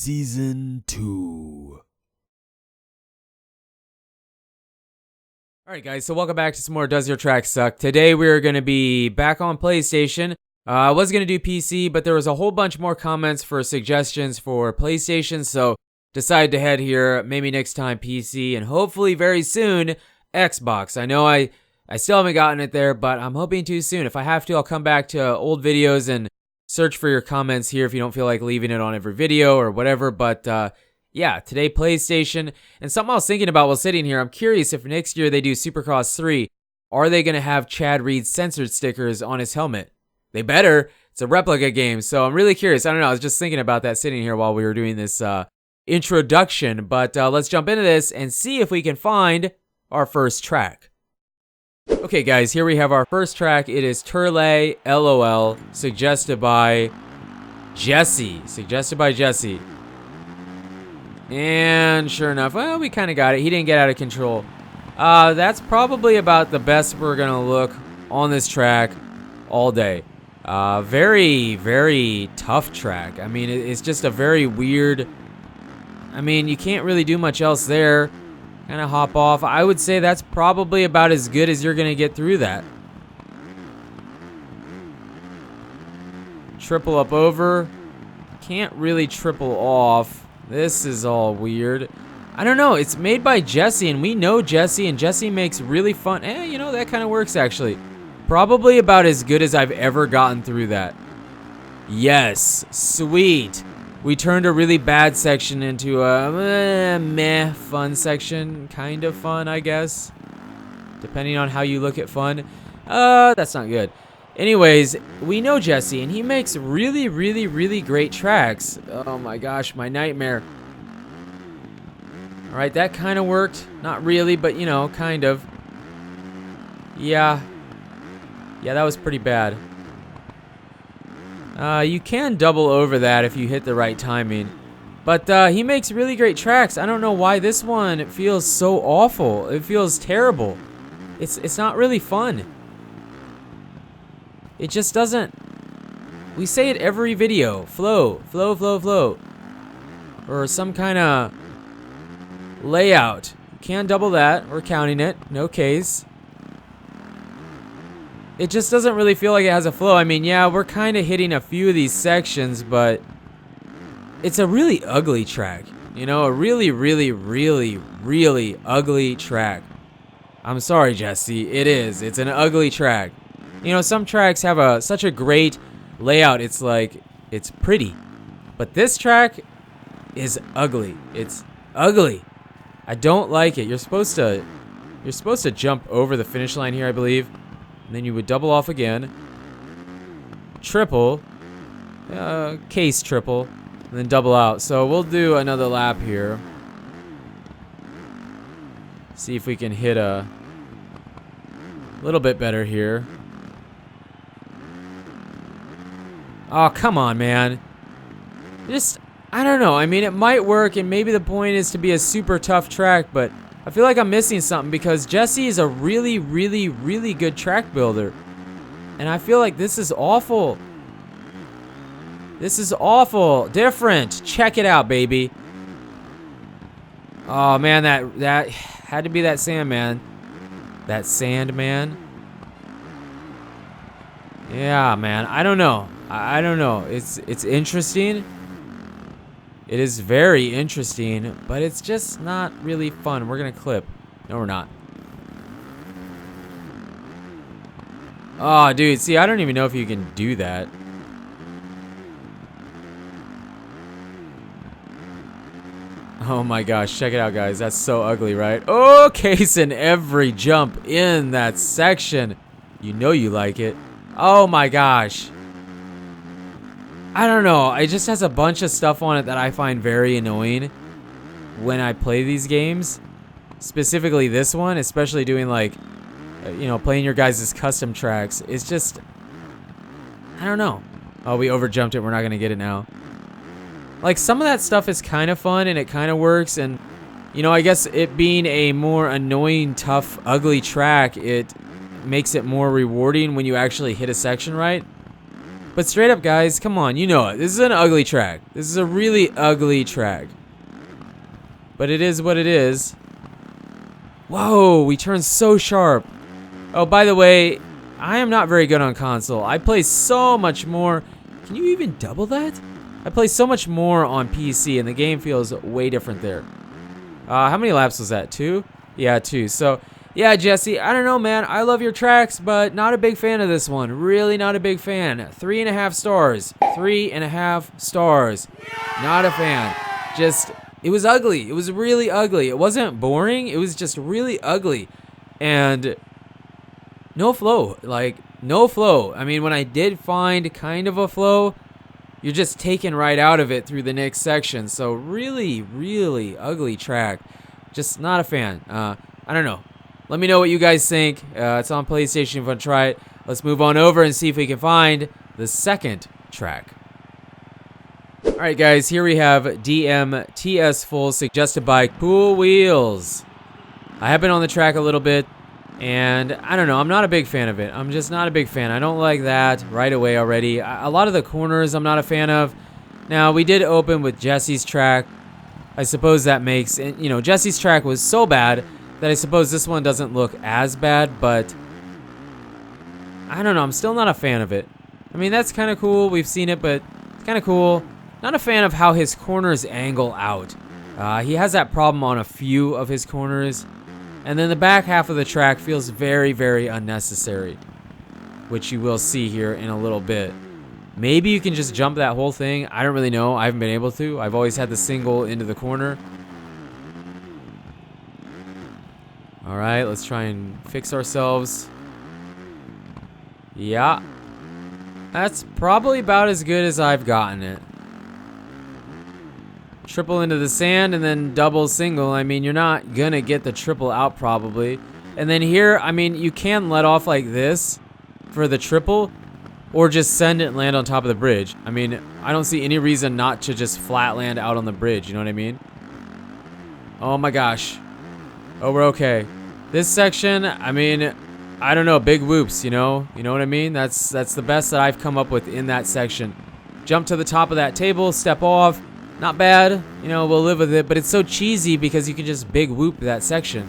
Season 2. Alright guys, so welcome back to some more Does Your Track Suck? Today we're going to be back on PlayStation. I was going to do PC, but there was a whole bunch more comments for suggestions for PlayStation, so decided to head here, maybe next time PC, and hopefully very soon Xbox. I know I still haven't gotten it there, but I'm hoping to soon. If I have to, I'll come back to old videos and search for your comments here if you don't feel like leaving it on every video or whatever, but yeah, today PlayStation. And something I was thinking about while sitting here, I'm curious if next year they do Supercross 3, are they going to have Chad Reed's censored stickers on his helmet? They better. It's a replica game, so I'm really curious. I don't know, I was just thinking about that sitting here while we were doing this introduction, but let's jump into this and see if we can find our first track. Okay guys, here we have our first track. It is Turrell, LOL, suggested by Jesse. And sure enough, well, we kind of got it. He didn't get out of control. That's probably about the best we're going to look on this track all day. Very, very tough track. I mean, it's just a very weird... I mean, you can't really do much else there. Kind of hop off. I would say that's probably about as good as you're going to get through that. Triple up over. Can't really triple off. This is all weird. I don't know. It's made by Jesse, and we know Jesse, and Jesse makes really fun. You know, that kind of works, actually. Probably about as good as I've ever gotten through that. Yes. Sweet. We turned a really bad section into a meh fun section. Kind of fun, I guess. Depending on how you look at fun. That's not good. Anyways, we know Jesse, and he makes really, really, really great tracks. Oh my gosh, my nightmare. Alright, that kind of worked. Not really, but you know, kind of. Yeah. Yeah, that was pretty bad. You can double over that if you hit the right timing. But he makes really great tracks. I don't know why this one feels so awful. It feels terrible. It's not really fun. It just doesn't... We say it every video. Flow. Flow, flow, flow. Or some kind of layout. You can double that. We're counting it. No case. It just doesn't really feel like it has a flow. I mean, yeah, we're kind of hitting a few of these sections, but it's a really ugly track. You know, a really, really, really, really ugly track. I'm sorry, Jesse. It is. It's an ugly track. You know, some tracks have such a great layout. It's like, it's pretty. But this track is ugly. It's ugly. I don't like it. You're supposed to jump over the finish line here, I believe. And then you would double off again. Triple. Case triple. And then double out. So we'll do another lap here. See if we can hit a little bit better here. Oh, come on, man. Just, I don't know. I mean, it might work, and maybe the point is to be a super tough track, but I feel like I'm missing something because Jesse is a really, really, really good track builder. And I feel like this is awful. This is awful. Different. Check it out, baby. Oh, man, that had to be that Sandman. That Sandman. Yeah, man. I don't know. I don't know. It's interesting. It is very interesting, but it's just not really fun. We're going to clip. No, we're not. Oh, dude. See, I don't even know if you can do that. Oh my gosh. Check it out, guys. That's so ugly, right? Oh, case in every jump in that section. You know you like it. Oh my gosh. I don't know. It just has a bunch of stuff on it that I find very annoying when I play these games. Specifically this one, especially doing like, you know, playing your guys' custom tracks. It's just, I don't know. Oh, we overjumped it. We're not going to get it now. Like, some of that stuff is kind of fun and it kind of works. And, you know, I guess it being a more annoying, tough, ugly track, it makes it more rewarding when you actually hit a section right. But straight up, guys, come on, you know it. This is an ugly track. This is a really ugly track. But it is what it is. Whoa, we turned so sharp. Oh, by the way, I am not very good on console. I play so much more. Can you even double that? I play so much more on PC, and the game feels way different there. How many laps was that? 2? Yeah, 2. So, yeah, Jesse, I don't know, man. I love your tracks, but not a big fan of this one. Really not a big fan. 3.5 stars. 3.5 stars. Not a fan. Just, it was ugly. It was really ugly. It wasn't boring. It was just really ugly. And no flow. Like, no flow. I mean, when I did find kind of a flow, you're just taken right out of it through the next section. So really, really ugly track. Just not a fan. I don't know. Let me know what you guys think. It's on PlayStation if you want to try it. Let's move on over and see if we can find the second track. Alright guys, here we have DMTS Full, suggested by Cool Wheels. I have been on the track a little bit, and I don't know, I'm not a big fan of it. I'm just not a big fan. I don't like that right away already. A lot of the corners I'm not a fan of. Now, we did open with Jesse's track. I suppose that makes, you know, Jesse's track was so bad that I suppose this one doesn't look as bad, but I don't know, I'm still not a fan of it. I mean, that's kind of cool. We've seen it, but it's kind of cool. Not a fan of how his corners angle out. He has that problem on a few of his corners. And then the back half of the track feels very, very unnecessary, which you will see here in a little bit. Maybe you can just jump that whole thing. I don't really know. I haven't been able to. I've always had the single into the corner. All right, let's try and fix ourselves. Yeah. That's probably about as good as I've gotten it. Triple into the sand and then double single. I mean, you're not gonna get the triple out probably. And then here, I mean, you can let off like this for the triple, or just send it and land on top of the bridge. I mean, I don't see any reason not to just flat land out on the bridge, you know what I mean? Oh my gosh. Oh, we're okay. This section, I mean, I don't know, big whoops, you know? You know what I mean? That's the best that I've come up with in that section. Jump to the top of that table, step off. Not bad, you know, we'll live with it, but it's so cheesy because you can just big whoop that section.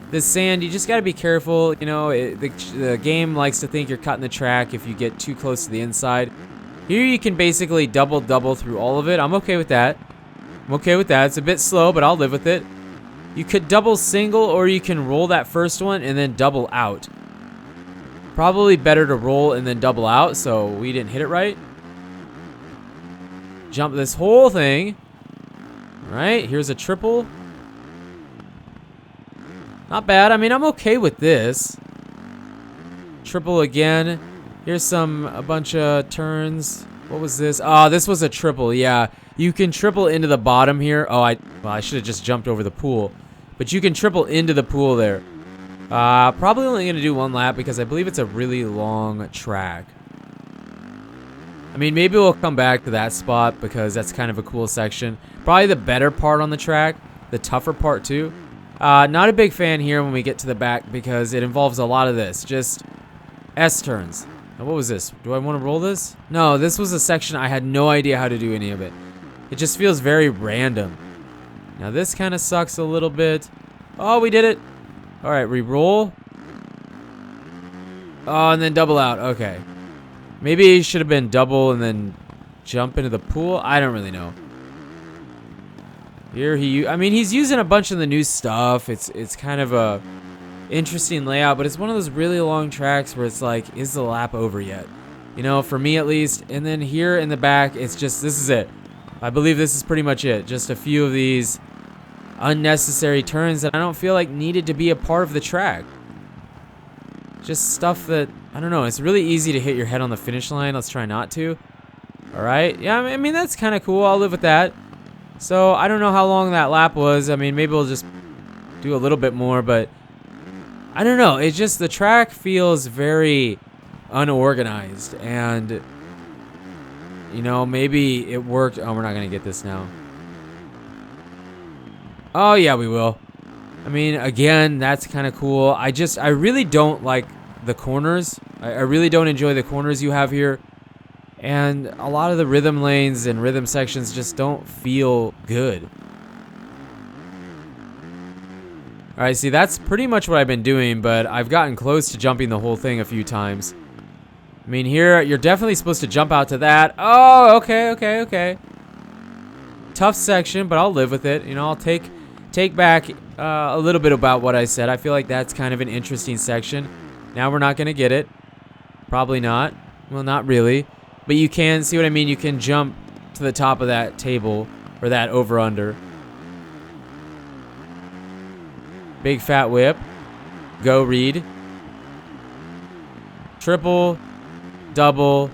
This sand, you just got to be careful, you know, the game likes to think you're cutting the track if you get too close to the inside. Here you can basically double through all of it. I'm okay with that. I'm okay with that. It's a bit slow, but I'll live with it. You could double single, or you can roll that first one and then double out. Probably better to roll and then double out, so we didn't hit it right. Jump this whole thing. Alright, here's a triple. Not bad. I mean, I'm okay with this. Triple again. Here's a bunch of turns. What was this? Oh, this was a triple, yeah. You can triple into the bottom here. Oh, I should have just jumped over the pool. But you can triple into the pool there. Probably only going to do one lap because I believe it's a really long track. I mean, maybe we'll come back to that spot because that's kind of a cool section. Probably the better part on the track, the tougher part too. Not a big fan here when we get to the back because it involves a lot of this. Just S-turns. Now, what was this? Do I want to roll this? No, this was a section I had no idea how to do any of it. It just feels very random. Now, this kind of sucks a little bit. Oh, we did it. All right, re-roll. Oh, and then double out. Okay. Maybe it should have been double and then jump into the pool. I don't really know. Here I mean, he's using a bunch of the new stuff. It's kind of a interesting layout, but it's one of those really long tracks where it's like, is the lap over yet? You know, for me at least. And then here in the back, it's just, this is it. I believe this is pretty much it. Just a few of these unnecessary turns that I don't feel like needed to be a part of the track. Just stuff that, I don't know, it's really easy to hit your head on the finish line. Let's try not to. Alright, yeah, I mean, that's kind of cool. I'll live with that. So, I don't know how long that lap was. I mean, maybe we'll just do a little bit more, but I don't know. It's just, the track feels very unorganized, and, you know, maybe it worked. Oh, we're not going to get this now. Oh, yeah, we will. I mean, again, that's kind of cool. I really don't like the corners. I really don't enjoy the corners you have here. And a lot of the rhythm lanes and rhythm sections just don't feel good. Alright, see, that's pretty much what I've been doing, but I've gotten close to jumping the whole thing a few times. I mean, here, you're definitely supposed to jump out to that. Oh, okay. Tough section, but I'll live with it. You know, I'll take back a little bit about what I said. I feel like that's kind of an interesting section. Now we're not going to get it. Probably not. Well, not really. But you can, see what I mean? You can jump to the top of that table, or that over-under. Big fat whip. Go, Reed. Triple, double,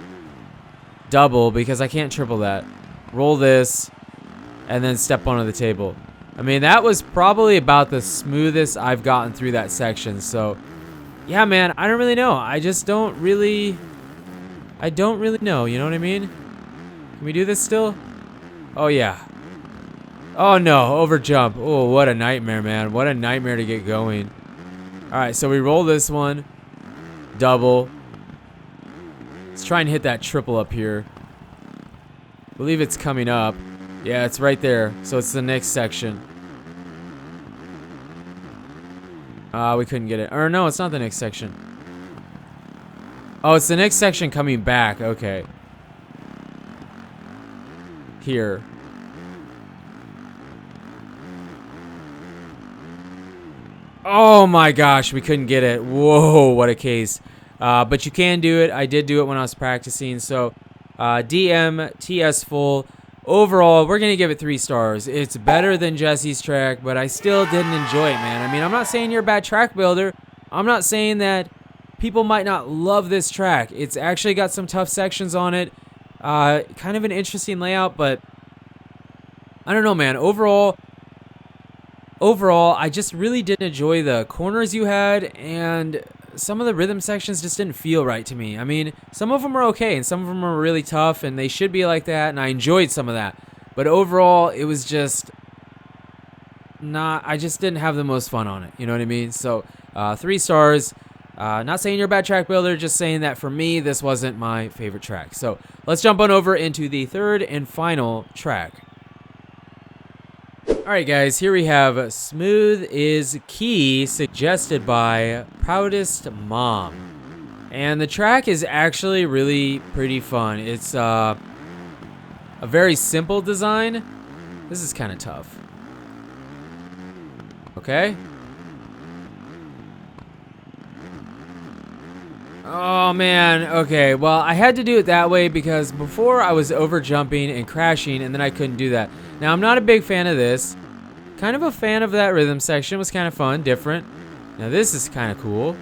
double, because I can't triple that. Roll this, and then step onto the table. I mean, that was probably about the smoothest I've gotten through that section. So, yeah, man, I don't really know. I just don't really... I don't really know, you know what I mean? Can we do this still? Oh, yeah. Oh, no, over jump. Oh, what a nightmare, man. What a nightmare to get going. All right, so we roll this one. Double. Let's try and hit that triple up here. I believe it's coming up. Yeah, it's right there. So it's the next section. We couldn't get it. Or no, it's not the next section. Oh, it's the next section coming back. Okay. Here. Oh my gosh, we couldn't get it. Whoa, what a case. But you can do it. I did do it when I was practicing. So, DMTS full. Overall, we're going to give it 3 stars. It's better than Jesse's track, but I still didn't enjoy it, man. I mean, I'm not saying you're a bad track builder. I'm not saying that people might not love this track. It's actually got some tough sections on it. Kind of an interesting layout, but I don't know, man. Overall, I just really didn't enjoy the corners you had, and some of the rhythm sections just didn't feel right to me. I mean, some of them are okay, and some of them are really tough, and they should be like that, and I enjoyed some of that. But overall, it was just not... I just didn't have the most fun on it, you know what I mean? So, 3 stars. Not saying you're a bad track builder, just saying that for me, this wasn't my favorite track. So, let's jump on over into the 3rd and final track. Alright guys, here we have Smooth is Key, suggested by Proudest Mom. And the track is actually really pretty fun. It's a very simple design. This is kind of tough. Okay. Oh man, okay, well I had to do it that way because before I was over jumping and crashing and then I couldn't do that. Now I'm not a big fan of this. Kind of a fan of that rhythm section. It was kind of fun, different. Now this is kind of cool.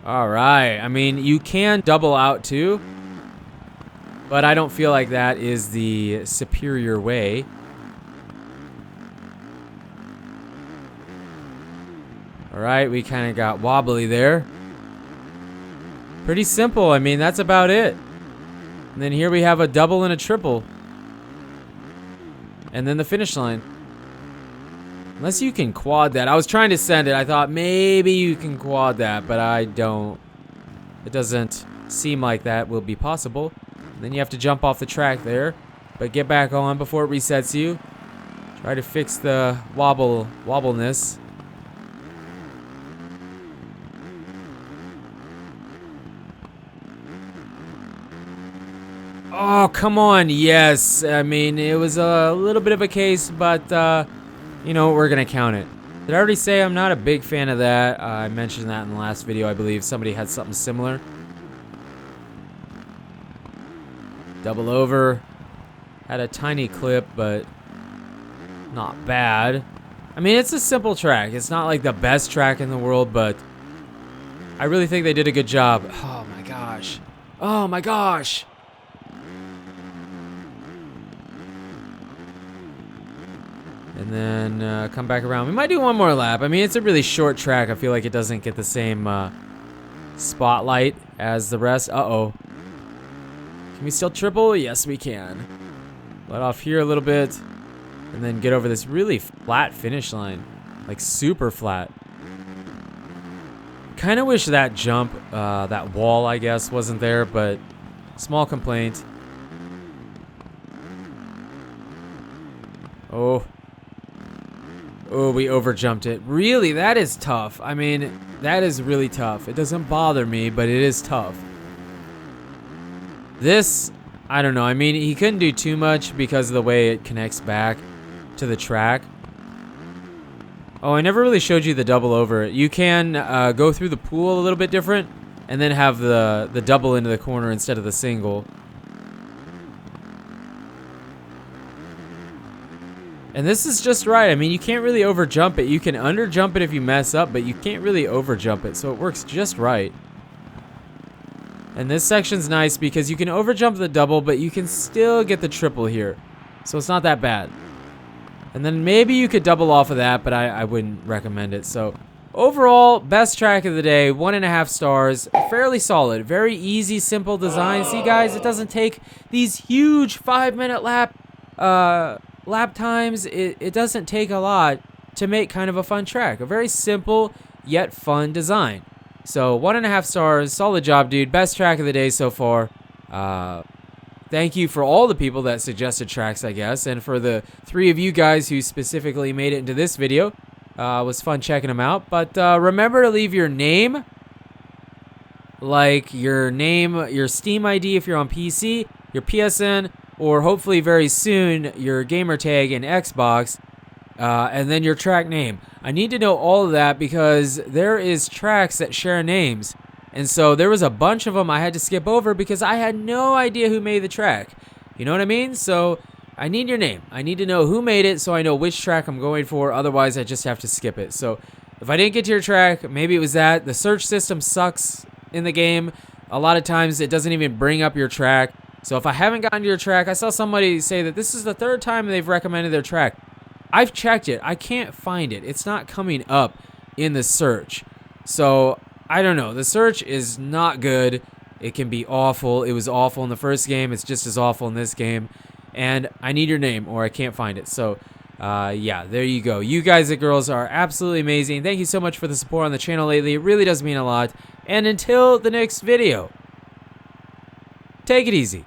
Alright, I mean you can double out too, but I don't feel like that is the superior way. Alright, we kind of got wobbly there. Pretty simple. I mean, that's about it. And then here we have a double and a triple. And then the finish line. Unless you can quad that. I was trying to send it. I thought maybe you can quad that, but I don't. It doesn't seem like that will be possible. And then you have to jump off the track there. But get back on before it resets you. Try to fix the wobbleness. Oh, come on. Yes. I mean, it was a little bit of a case, but, you know, we're going to count it. Did I already say I'm not a big fan of that? I mentioned that in the last video, I believe. Somebody had something similar. Double over. Had a tiny clip, but not bad. I mean, it's a simple track. It's not like the best track in the world, but I really think they did a good job. Oh, my gosh. Oh, my gosh. And then come back around. We might do one more lap. I mean, it's a really short track. I feel like it doesn't get the same spotlight as the rest. Uh-oh. Can we still triple? Yes, we can. Let off here a little bit. And then get over this really flat finish line. Like, super flat. kind of wish that jump, that wall, I guess, wasn't there, but small complaint. Oh. Oh, we overjumped it. Really, that is tough. I mean, that is really tough. It doesn't bother me, but it is tough. This, I don't know. I mean, he couldn't do too much because of the way it connects back to the track. Oh, I never really showed you the double over. You can go through the pool a little bit different and then have the double into the corner instead of the single. And this is just right. I mean, you can't really overjump it. You can underjump it if you mess up, but you can't really overjump it, so it works just right. And this section's nice because you can overjump the double, but you can still get the triple here. So it's not that bad. And then maybe you could double off of that, but I wouldn't recommend it. So overall, best track of the day, 1.5 stars. Fairly solid. Very easy, simple design. See, guys, it doesn't take these huge 5-minute lap times. It doesn't take a lot to make kind of a fun track. A very simple yet fun design. So 1.5 stars, solid job, dude. Best track of the day so far. Thank you for all the people that suggested tracks, I guess, and for the 3 of you guys who specifically made it into this video. It was fun checking them out. But remember to leave your name, like your Steam ID if you're on PC, your PSN, or hopefully very soon your gamer tag in Xbox, and then your track name. I need to know all of that because there is tracks that share names. And so there was a bunch of them I had to skip over because I had no idea who made the track. You know what I mean? So I need your name. I need to know who made it so I know which track I'm going for. Otherwise, I just have to skip it. So if I didn't get to your track, maybe it was that. The search system sucks in the game. A lot of times it doesn't even bring up your track. So if I haven't gotten to your track, I saw somebody say that this is the 3rd time they've recommended their track. I've checked it. I can't find it. It's not coming up in the search. So I don't know. The search is not good. It can be awful. It was awful in the first game. It's just as awful in this game. And I need your name or I can't find it. So yeah, there you go. You guys and girls are absolutely amazing. Thank you so much for the support on the channel lately. It really does mean a lot. And until the next video, take it easy.